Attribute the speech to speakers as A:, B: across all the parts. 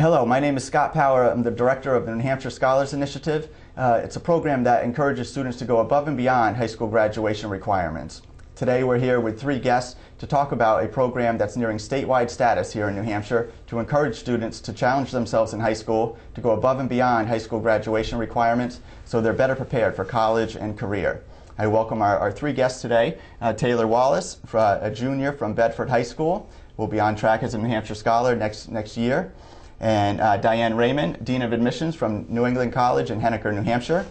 A: Hello, my name is Scott Power. I'm the director of the New Hampshire Scholars Initiative. It's a program that encourages students to go above and beyond high school graduation requirements. Today we're here with 3 guests to talk about a program that's nearing statewide status here in New Hampshire to encourage students to challenge themselves in high school, to go above and beyond high school graduation requirements so they're better prepared for college and career. I welcome our 3 guests today. Taylor Wallace, a junior from Bedford High School, will be on track as a New Hampshire Scholar next year. And Diane Raymond, Dean of Admissions from New England College in Henniker, New Hampshire.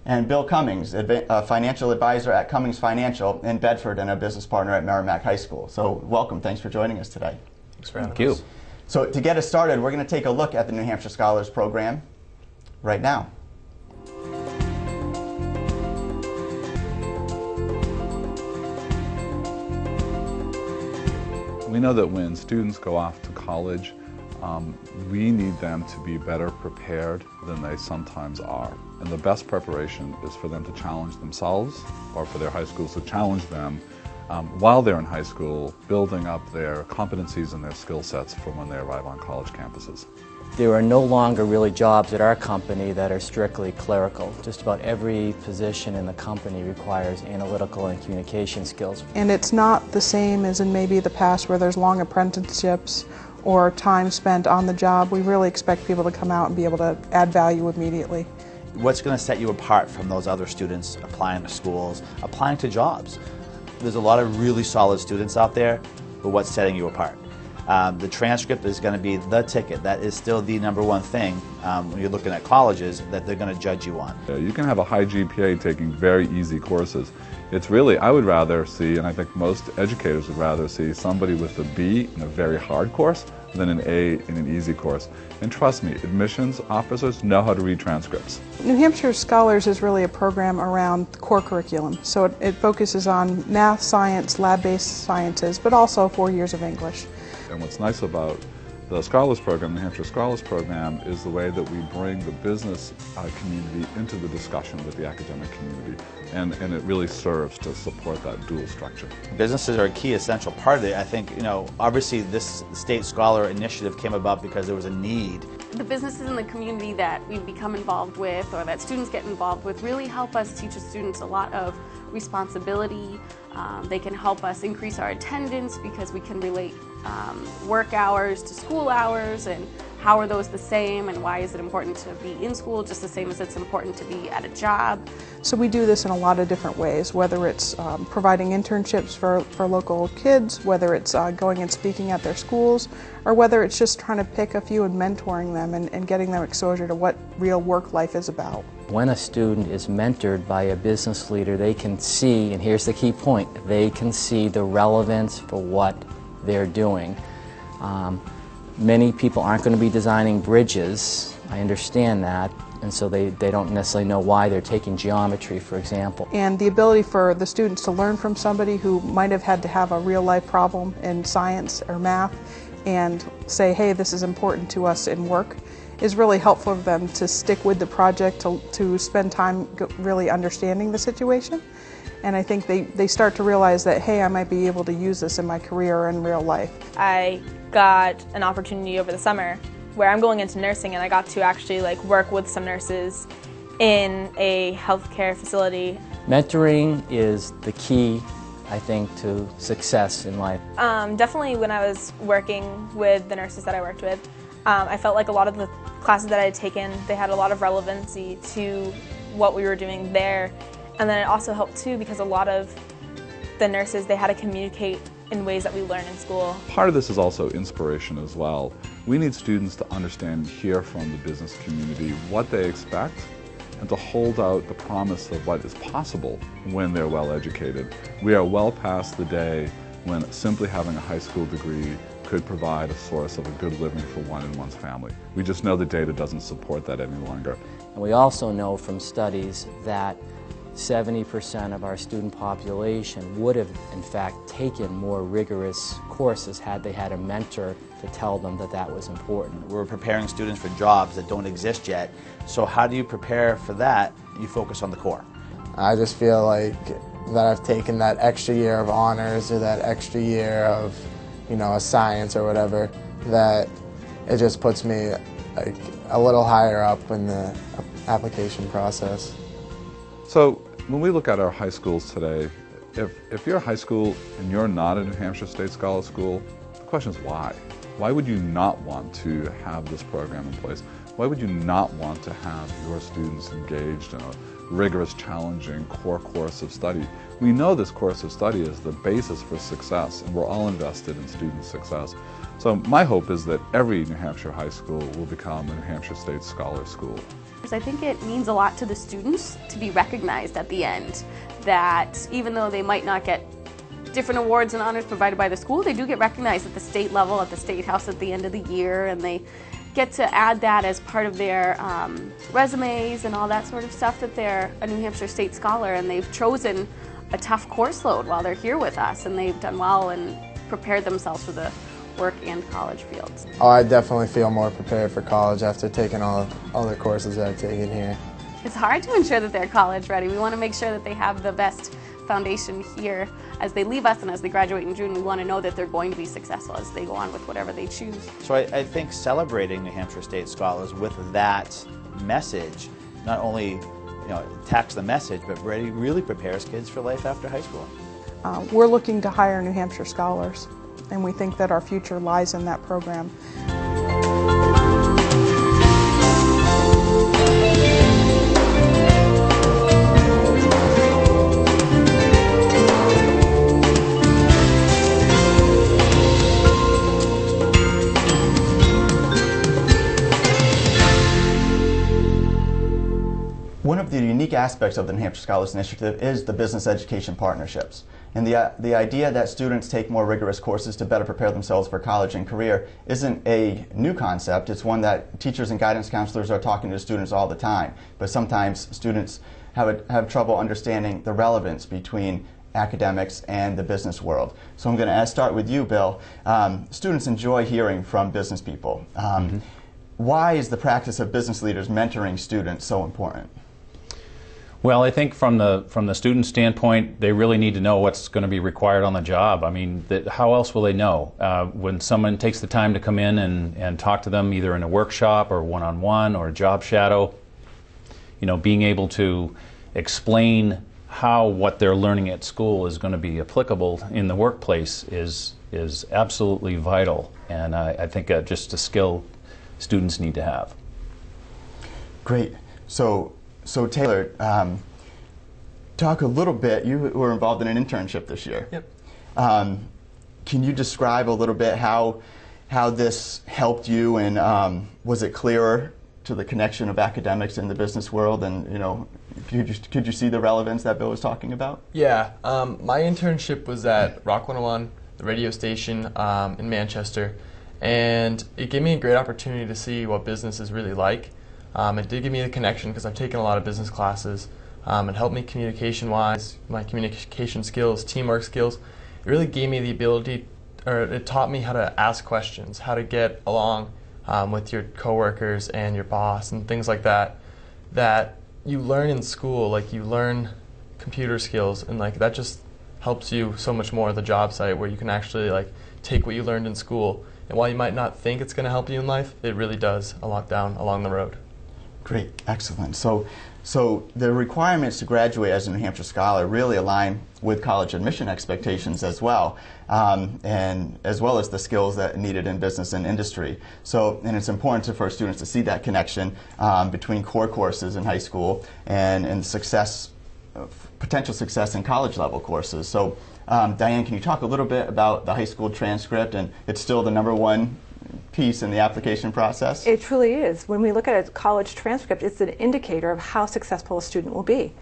A: And Bill Cummings, a financial advisor at Cummings Financial in Bedford and a business partner at Merrimack High School. So welcome, thanks for joining us today.
B: Thanks for having us.
A: So to get us started, we're going to take a look at the New Hampshire Scholars Program right now.
C: We know that when students go off to college, we need them to be better prepared than they sometimes are. And the best preparation is for them to challenge themselves, or for their high schools to challenge them while they're in high school, building up their competencies and their skill sets for when they arrive on college campuses.
D: There are no longer really jobs at our company that are strictly clerical. Just about every position in the company requires analytical and communication skills.
E: And it's not the same as in maybe the past where there's long apprenticeships or time spent on the job. We really expect people to come out and be able to add value immediately.
B: What's going to set you apart from those other students applying to schools, applying to jobs? There's a lot of really solid students out there, but what's setting you apart? The transcript is going to be the ticket. That is still the #1 thing when you're looking at colleges that they're going to judge you on.
C: You can have a high GPA taking very easy courses. It's really, I would rather see, and I think most educators would rather see, somebody with a B in a very hard course than an A in an easy course. And trust me, admissions officers know how to read transcripts.
E: New Hampshire Scholars is really a program around the core curriculum. So it focuses on math, science, lab-based sciences, but also 4 years of English.
C: And what's nice about the Scholars Program, New Hampshire Scholars Program, is the way that we bring the business community into the discussion with the academic community. And it really serves to support that dual structure.
B: Businesses are a key essential part of it. I think, obviously this state scholar initiative came about because there was a need.
F: The businesses in the community that we become involved with, or that students get involved with, really help us teach the students a lot of responsibility. They can help us increase our attendance because we can relate work hours to school hours, and how are those the same, and why is it important to be in school just the same as it's important to be at a job.
E: So we do this in a lot of different ways, whether it's providing internships for local kids, whether it's going and speaking at their schools, or whether it's just trying to pick a few and mentoring them and getting them exposure to what real work life is about.
D: When a student is mentored by a business leader, they can see, and here's the key point, they can see the relevance for what they're doing. Many people aren't going to be designing bridges, I understand that, and so they don't necessarily know why they're taking geometry, for example.
E: And the ability for the students to learn from somebody who might have had to have a real life problem in science or math and say, hey, this is important to us in work, is really helpful for them to stick with the project, to spend time really understanding the situation. And I think they start to realize that, hey, I might be able to use this in my career or in real life.
G: I got an opportunity over the summer where I'm going into nursing, and I got to actually work with some nurses in a healthcare facility.
D: Mentoring is the key, I think, to success in life.
G: Definitely when I was working with the nurses that I worked with, I felt like a lot of the classes that I had taken, they had a lot of relevancy to what we were doing there. And then it also helped too because a lot of the nurses, they had to communicate in ways that we learn in school.
C: Part of this is also inspiration as well. We need students to understand and hear from the business community what they expect and to hold out the promise of what is possible when they're well educated. We are well past the day when simply having a high school degree could provide a source of a good living for one in one's family. We just know the data doesn't support that any longer.
D: And we also know from studies that 70% of our student population would have, in fact, taken more rigorous courses had they had a mentor to tell them that that was important.
B: We're preparing students for jobs that don't exist yet. So how do you prepare for that? You focus on the core.
H: I just feel like that I've taken that extra year of honors or that extra year of, a science or whatever, that it just puts me like a little higher up in the application process.
C: So when we look at our high schools today, if you're a high school and you're not a New Hampshire State Scholar School, the question is why? Why would you not want to have this program in place? Why would you not want to have your students engaged in a rigorous, challenging core course of study? We know this course of study is the basis for success, and we're all invested in student success. So my hope is that every New Hampshire high school will become a New Hampshire State Scholar School.
F: I think it means a lot to the students to be recognized at the end, that even though they might not get different awards and honors provided by the school, they do get recognized at the state level, at the State House at the end of the year, and they get to add that as part of their resumes and all that sort of stuff, that they're a New Hampshire State Scholar and they've chosen a tough course load while they're here with us, and they've done well and prepared themselves for the work and college fields.
H: Oh, I definitely feel more prepared for college after taking all the courses that I've taken here.
F: It's hard to ensure that they're college ready. We want to make sure that they have the best foundation here as they leave us, and as they graduate in June, we want to know that they're going to be successful as they go on with whatever they choose.
B: So I think celebrating New Hampshire State Scholars with that message not only attacks the message, but really prepares kids for life after high school.
E: We're looking to hire New Hampshire scholars, and we think that our future lies in that program.
A: One of the unique aspects of the New Hampshire Scholars Initiative is the business education partnerships. And the idea that students take more rigorous courses to better prepare themselves for college and career isn't a new concept. It's one that teachers and guidance counselors are talking to students all the time. But sometimes students have trouble understanding the relevance between academics and the business world. So I'm going to start with you, Bill. Students enjoy hearing from business people. Why is the practice of business leaders mentoring students so important?
I: Well, I think from the student standpoint, they really need to know what's going to be required on the job. I mean, how else will they know? When someone takes the time to come in and talk to them, either in a workshop or one-on-one or a job shadow, being able to explain how what they're learning at school is going to be applicable in the workplace is absolutely vital, and I think just a skill students need to have.
A: Great. So Taylor, talk a little bit. You were involved in an internship this year.
J: Yep.
A: Can you describe a little bit how this helped you, and was it clearer to the connection of academics in the business world? And could you see the relevance that Bill was talking about?
J: Yeah. My internship was at Rock 101, the radio station in Manchester, and it gave me a great opportunity to see what business is really like. It did give me the connection because I've taken a lot of business classes. It helped me communication-wise, my communication skills, teamwork skills. It really gave me the ability, or it taught me how to ask questions, how to get along with your coworkers and your boss and things like that, that you learn in school. Like, you learn computer skills, and that just helps you so much more at the job site, where you can actually take what you learned in school. And while you might not think it's going to help you in life, it really does a lot down along the road.
A: Great, excellent. So the requirements to graduate as a New Hampshire Scholar really align with college admission expectations as well, and as well as the skills that are needed in business and industry. And it's important for students to see that connection between core courses in high school and potential success in college level courses. So Diane, can you talk a little bit about the high school transcript? And it's still the #1 piece in the application process?
K: It truly is. When we look at a college transcript, it's an indicator of how successful a student will be.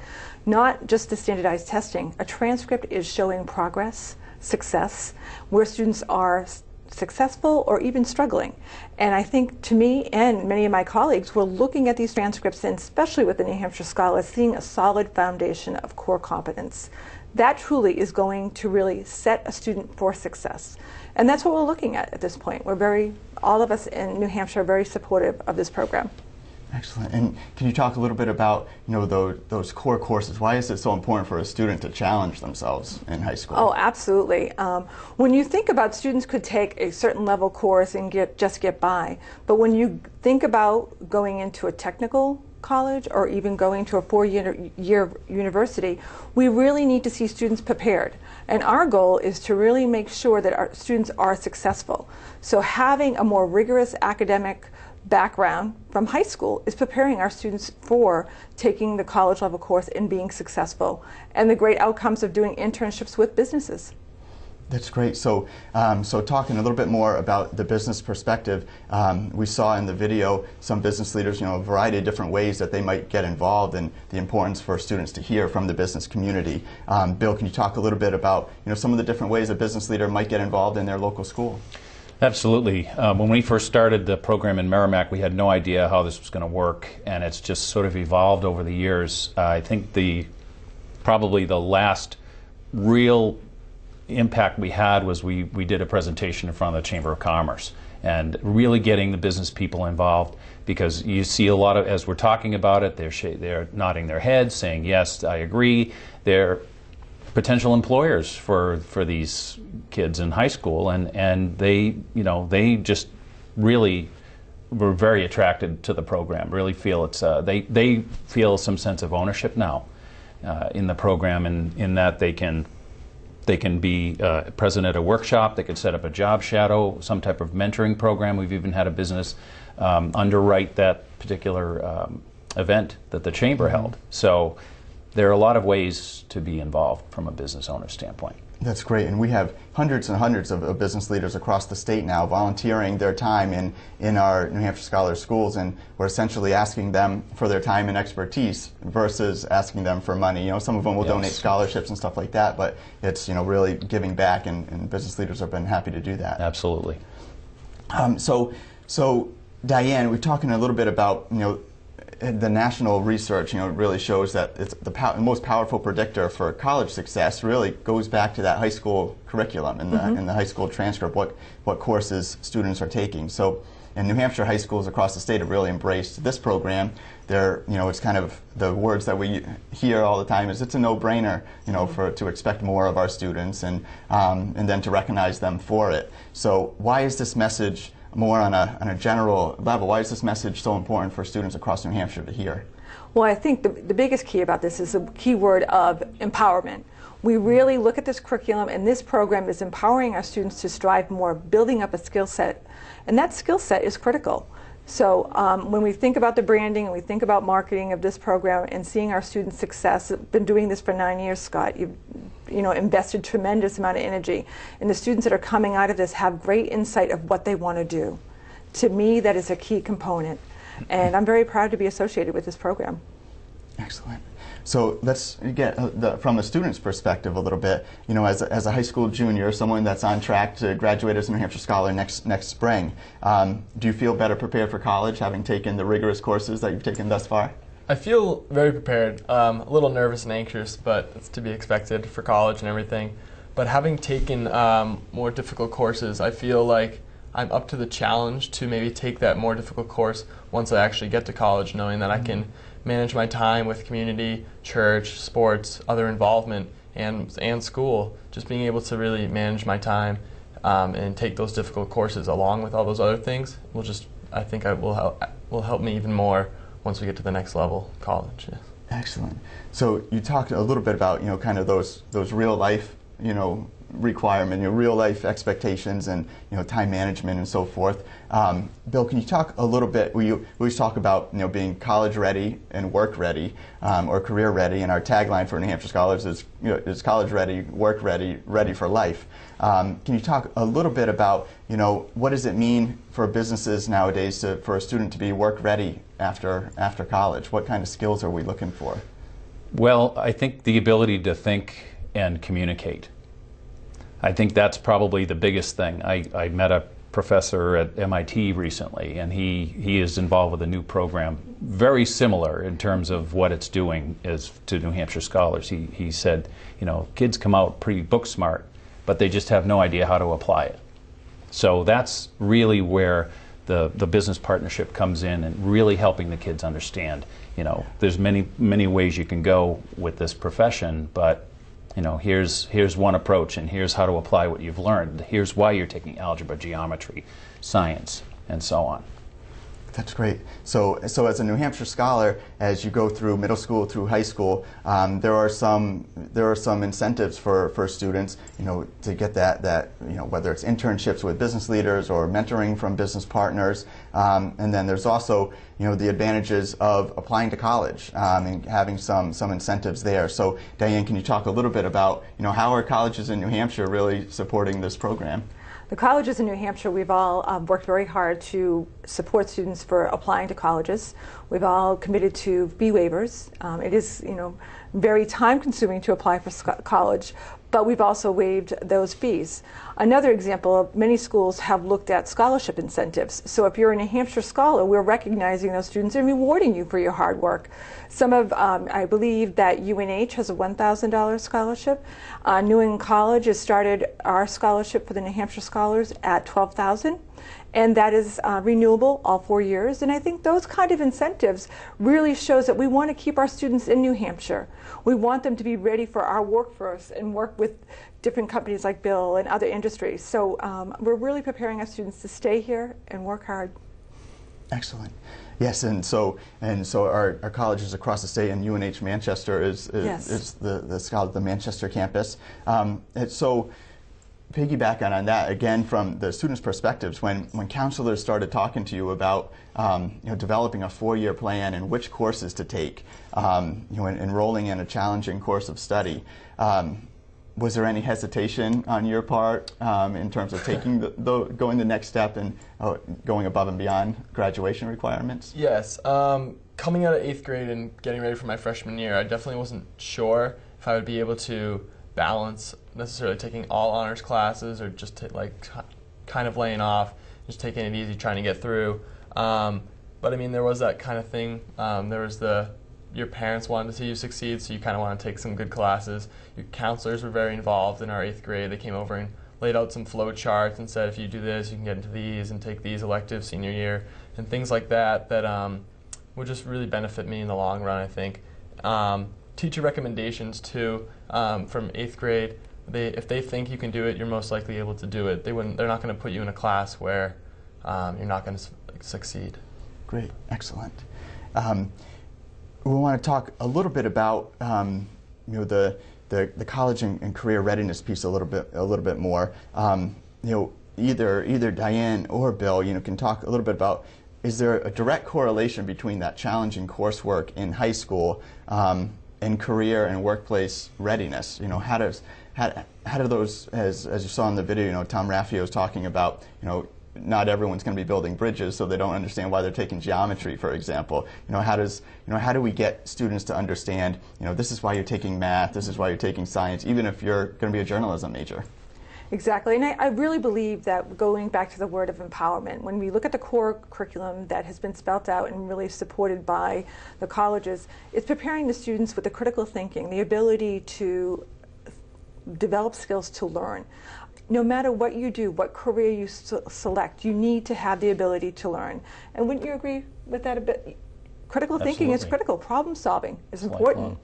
K: Not just the standardized testing. A transcript is showing progress, success, where students are successful or even struggling. And I think, to me and many of my colleagues, we're looking at these transcripts, and especially with the New Hampshire Scholars, seeing a solid foundation of core competence. That truly is going to really set a student for success. And that's what we're looking at this point. All of us in New Hampshire are very supportive of this program.
A: Excellent. And can you talk a little bit about, those core courses? Why is it so important for a student to challenge themselves in high school?
K: Oh, absolutely. When you think about students could take a certain level course and just get by, but when you think about going into a technical college or even going to a four-year university, we really need to see students prepared. And our goal is to really make sure that our students are successful. So having a more rigorous academic background from high school is preparing our students for taking the college level course and being successful, and the great outcomes of doing internships with businesses.
A: That's great. So, talking a little bit more about the business perspective, we saw in the video some business leaders, a variety of different ways that they might get involved, and the importance for students to hear from the business community. Bill, can you talk a little bit about, some of the different ways a business leader might get involved in their local school?
I: Absolutely. When we first started the program in Merrimack, we had no idea how this was going to work, and it's just sort of evolved over the years. I think probably the last real impact we had was we did a presentation in front of the Chamber of Commerce, and really getting the business people involved, because you see a lot of, as we're talking about it, they're nodding their heads, saying, yes, I agree. They're potential employers for these kids in high school, and they just really were very attracted to the program, really feel they feel some sense of ownership now in the program, in that they can be present at a workshop, they could set up a job shadow, some type of mentoring program. We've even had a business underwrite that particular event that the Chamber held. So there are a lot of ways to be involved from a business owner standpoint.
A: That's great, and we have hundreds and hundreds of business leaders across the state now volunteering their time in our New Hampshire Scholars schools, and we're essentially asking them for their time and expertise versus asking them for money. Some of them will donate scholarships and stuff like that, but it's really giving back, and business leaders have been happy to do that.
I: Absolutely.
A: So Diane, we're talking a little bit about the national research, really shows that it's the most powerful predictor for college success really goes back to that high school curriculum and the high school transcript, what courses students are taking. So, in New Hampshire high schools across the state have really embraced this program. It's kind of the words that we hear all the time is it's a no-brainer, to expect more of our students and then to recognize them for it. So, why is this message more on a general level? Why is this message so important for students across New Hampshire to hear?
K: Well, I think the biggest key about this is the key word of empowerment. We really look at this curriculum, and this program is empowering our students to strive more, building up a skill set, and that skill set is critical. So when we think about the branding and we think about marketing of this program and seeing our students' success, I've been doing this for 9 years, Scott. You've invested tremendous amount of energy, and the students that are coming out of this have great insight of what they want to do. To me, that is a key component, and I'm very proud to be associated with this program.
A: Excellent. So let's get from a student's perspective a little bit. As a high school junior, someone that's on track to graduate as a New Hampshire Scholar next spring, do you feel better prepared for college, having taken the rigorous courses that you've taken thus far?
J: I feel very prepared. A little nervous and anxious, but it's to be expected for college and everything. But having taken more difficult courses, I feel like I'm up to the challenge to maybe take that more difficult course once I actually get to college, knowing that I can manage my time with community, church, sports, other involvement, and school. Just being able to really manage my time and take those difficult courses along with all those other things I think will help me even more once we get to the next level, college. Yeah.
A: Excellent. So you talked a little bit about kind of those real life requirement, real life expectations and time management and so forth. Bill, can you talk a little bit? We always talk about being college ready and work ready or career ready, and our tagline for New Hampshire Scholars is college ready, work ready, ready for life. Can you talk a little bit about what does it mean for businesses nowadays for a student to be work ready after college? What kind of skills are we looking for?
I: Well, I think the ability to think and communicate. I think that's probably the biggest thing. I met a professor at MIT recently, and he is involved with a new program very similar in terms of what it's doing as to New Hampshire Scholars. He said, kids come out pretty book smart, but they just have no idea how to apply it. So that's really where the business partnership comes in and really helping the kids understand, you know, there's many ways you can go with this profession, but you know, here's one approach, and here's how to apply what you've learned. Here's why you're taking algebra, geometry, science, and so on.
A: That's great. So as a New Hampshire scholar, as you go through middle school through high school, there are some incentives for students, you know, to get that you know, whether it's internships with business leaders or mentoring from business partners, and then there's also, you know, the advantages of applying to college and having some incentives there. So Diane, can you talk a little bit about, you know, how are colleges in New Hampshire really supporting this program?
K: The colleges in New Hampshire, we've all worked very hard to support students for applying to colleges. We've all committed to fee waivers. It is, you know, very time-consuming to apply for college, but we've also waived those fees. Another example, many schools have looked at scholarship incentives. So if you're a New Hampshire scholar, we're recognizing those students and rewarding you for your hard work. Some of, I believe that UNH has a $1,000 scholarship. New England College has started our scholarship for the New Hampshire scholars at $12,000. And that is renewable all 4 years. And I think those kind of incentives really shows that we want to keep our students in New Hampshire. We want them to be ready for our workforce and work with different companies like Bill and other industries. So we're really preparing our students to stay here and work hard. Excellent.
A: Yes, and so our colleges across the state, and UNH Manchester is the Manchester campus. And so, piggyback on that again from the students' perspectives, when counselors started talking to you about you know, developing a 4-year plan and which courses to take, you know, enrolling in a challenging course of study, was there any hesitation on your part in terms of taking going the next step and going above and beyond graduation requirements?
J: Yes. Coming out of 8th grade and getting ready for my freshman year, I definitely wasn't sure if I would be able to balance necessarily taking all honors classes or just kind of laying off, just taking it easy, trying to get through. But I mean, there was that kind of thing. There was your parents wanted to see you succeed, so you kind of want to take some good classes. Your counselors were very involved in our 8th grade. They came over and laid out some flow charts and said, if you do this, you can get into these and take these electives senior year and things like that would just really benefit me in the long run, I think. Teacher recommendations too from 8th grade. If they think you can do it, you're most likely able to do it. They're not going to put you in a class where you're not going to succeed.
A: Great, excellent. We want to talk a little bit about you know, the college and career readiness piece a little bit more. You know, either Diane or Bill, you know, can talk a little bit about, is there a direct correlation between that challenging coursework in high school and career and workplace readiness? You know, how do those, as you saw in the video, you know, Tom Raffio was talking about, you know, not everyone's going to be building bridges, so they don't understand why they're taking geometry, for example. You know, how do we get students to understand, you know, this is why you're taking math, this is why you're taking science, even if you're going to be a journalism major?
K: Exactly, and I really believe that, going back to the word of empowerment, when we look at the core curriculum that has been spelt out and really supported by the colleges, it's preparing the students with the critical thinking, the ability to develop skills to learn. No matter what you do, what career you select, you need to have the ability to learn. And wouldn't you agree with that a bit? Critical thinking is critical. Problem solving is important.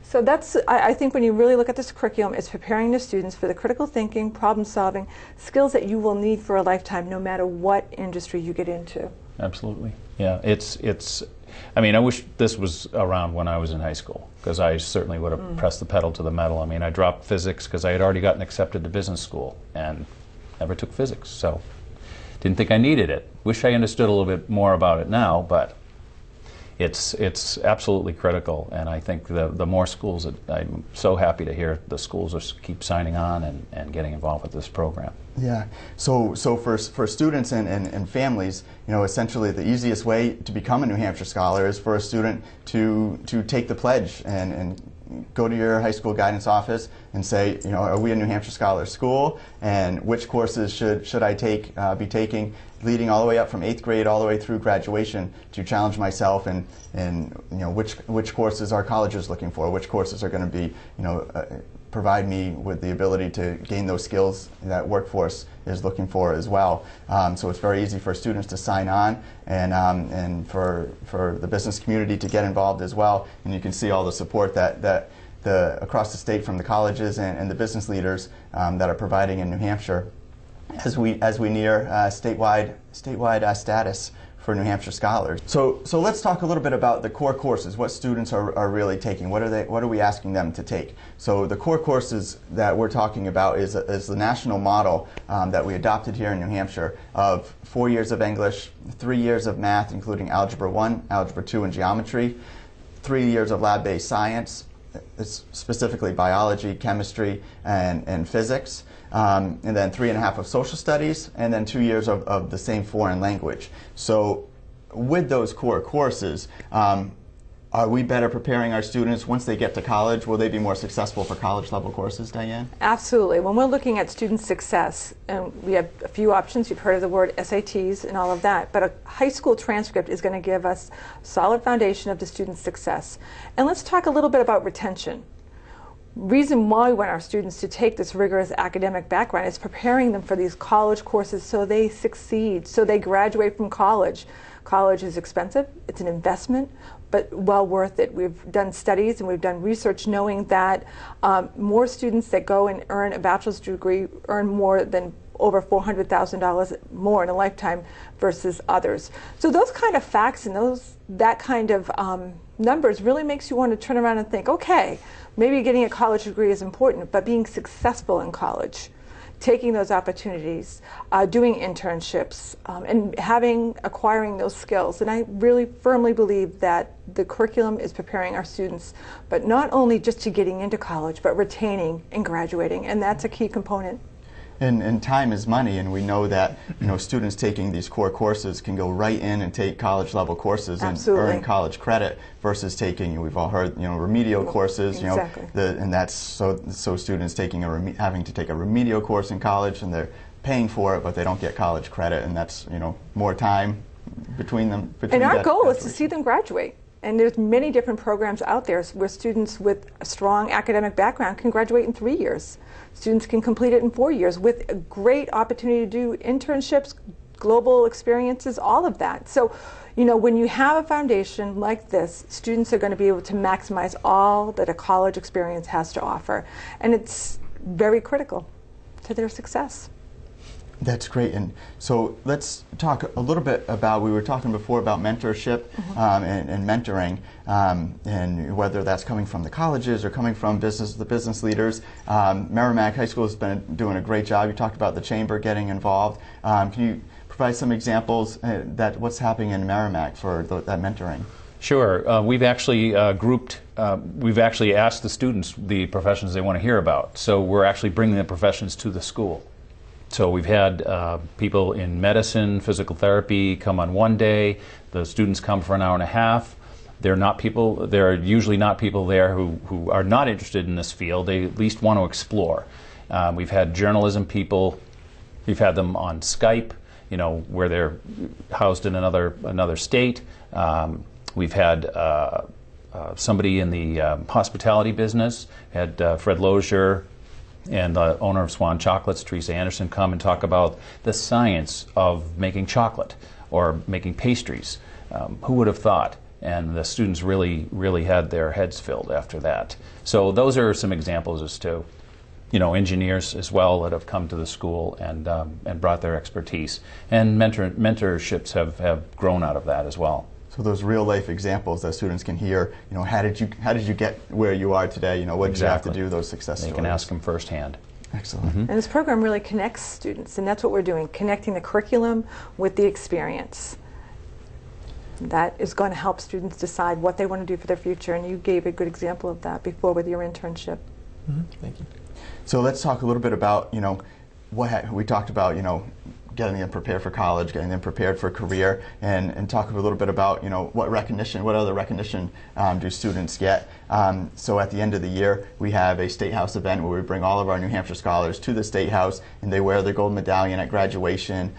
K: So that's, I think when you really look at this curriculum, it's preparing the students for the critical thinking, problem solving, skills that you will need for a lifetime no matter what industry you get into.
I: Absolutely. Yeah, I mean, I wish this was around when I was in high school, because I certainly would have pressed the pedal to the metal. I mean, I dropped physics because I had already gotten accepted to business school and never took physics, so didn't think I needed it. Wish I understood a little bit more about it now, but it's absolutely critical, and I think the more schools, I'm so happy to hear the schools keep signing on and getting involved with this program.
A: Yeah, so for students and families, you know, essentially the easiest way to become a New Hampshire scholar is for a student to take the pledge and go to your high school guidance office and say, you know, are we a New Hampshire Scholar school, and which courses should I be taking, leading all the way up from 8th grade all the way through graduation, to challenge myself and you know, which courses are colleges looking for, which courses are going to be, you know, provide me with the ability to gain those skills that workforce is looking for as well. So it's very easy for students to sign on, and for the business community to get involved as well. And you can see all the support that across the state from the colleges and the business leaders that are providing in New Hampshire as we near statewide status for New Hampshire scholars. So let's talk a little bit about the core courses, what students are really taking. What are we asking them to take? So the core courses that we're talking about is the national model that we adopted here in New Hampshire of 4 years of English, 3 years of math, including Algebra 1, Algebra 2, and Geometry, 3 years of lab-based science, specifically biology, chemistry, and physics, and then 3.5 of social studies, and then 2 years of the same foreign language. So with those core courses, are we better preparing our students once they get to college? Will they be more successful for college level courses, Diane?
K: Absolutely. When we're looking at student success, and we have a few options, you've heard of the word SATs and all of that, but a high school transcript is going to give us a solid foundation of the student's success. And let's talk a little bit about retention. Reason why we want our students to take this rigorous academic background is preparing them for these college courses so they succeed, so they graduate from college. College is expensive, it's an investment, but well worth it. We've done studies and we've done research knowing that more students that go and earn a bachelor's degree earn more than over $400,000 more in a lifetime versus others. So those kind of facts and that kind of numbers really makes you want to turn around and think, okay, maybe getting a college degree is important, but being successful in college, taking those opportunities, doing internships, and acquiring those skills. And I really firmly believe that the curriculum is preparing our students, but not only just to getting into college, but retaining and graduating, and that's a key component.
A: And time is money, and we know that students taking these core courses can go right in and take college level courses and earn college credit versus taking, we've all heard, remedial courses.
K: Exactly.
A: And that's so students having to take a remedial course in college, and they're paying for it, but they don't get college credit, and that's more time between them.
K: And our goal is to see them graduate. And there's many different programs out there where students with a strong academic background can graduate in 3 years. Students can complete it in 4 years with a great opportunity to do internships, global experiences, all of that. So, when you have a foundation like this, students are going to be able to maximize all that a college experience has to offer. And it's very critical to their success.
A: That's great. And so let's talk a little bit about, we were talking before about mentorship and mentoring, and whether that's coming from the colleges or coming from the business leaders. Merrimack High School has been doing a great job. You talked about the chamber getting involved. Can you provide some examples that what's happening in Merrimack for that mentoring?
I: Sure. We've actually we've actually asked the students the professions they want to hear about. So we're actually bringing the professions to the school. So we've had people in medicine, physical therapy come on one day. The students come for an hour and a half. There are usually not people there who are not interested in this field. They at least want to explore. We've had journalism people. We've had them on Skype, where they're housed in another state. We've had somebody in the hospitality business. Had Fred Lozier and the owner of Swan Chocolates, Teresa Anderson, come and talk about the science of making chocolate or making pastries. Who would have thought? And the students really had their heads filled after that. So those are some examples as to, engineers as well that have come to the school and brought their expertise. And mentorships have grown out of that as well.
A: So those real life examples that students can hear, how did you get where you are today? What did you have to do, those success stories?
I: They can ask them firsthand.
A: Excellent.
K: And this program really connects students, and that's what we're doing, connecting the curriculum with the experience. That is going to help students decide what they want to do for their future, and you gave a good example of that before with your internship.
J: Thank you.
A: So let's talk a little bit about, what we talked about, getting them prepared for college, getting them prepared for a career, and talk a little bit about, what other recognition do students get. So at the end of the year, we have a State House event where we bring all of our New Hampshire scholars to the State House, and they wear their gold medallion at graduation.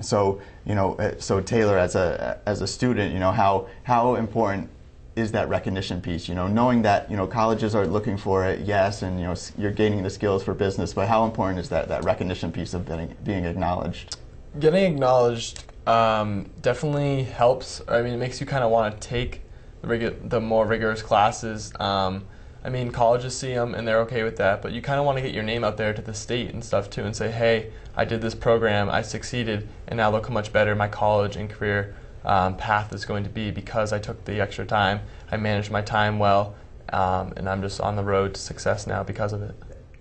A: So Taylor, as a student, how important is that recognition piece, knowing that, colleges are looking for it, yes, and, you're gaining the skills for business, but how important is that recognition piece of being acknowledged?
J: Getting acknowledged definitely helps. I mean, it makes you kind of want to take the more rigorous classes. I mean, colleges see them and they're okay with that, but you kind of want to get your name out there to the state and stuff too and say, hey, I did this program, I succeeded, and now look how much better my college and career path is going to be because I took the extra time, I managed my time well, and I'm just on the road to success now because of it.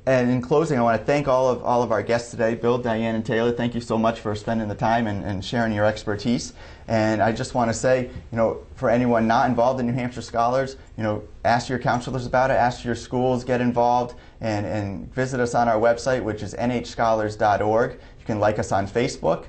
A: And in closing, I want to thank all of our guests today, Bill, Diane, and Taylor. Thank you so much for spending the time and sharing your expertise. And I just want to say, for anyone not involved in New Hampshire Scholars, ask your counselors about it, ask your schools, get involved, and visit us on our website, which is nhscholars.org. You can like us on Facebook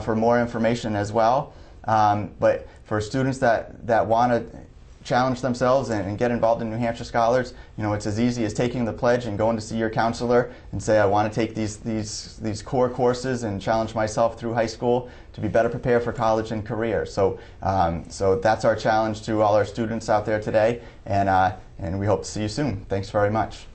A: for more information as well. But for students that want to challenge themselves and get involved in New Hampshire Scholars, it's as easy as taking the pledge and going to see your counselor and say, I want to take these core courses and challenge myself through high school to be better prepared for college and career. So that's our challenge to all our students out there today, and we hope to see you soon. Thanks very much.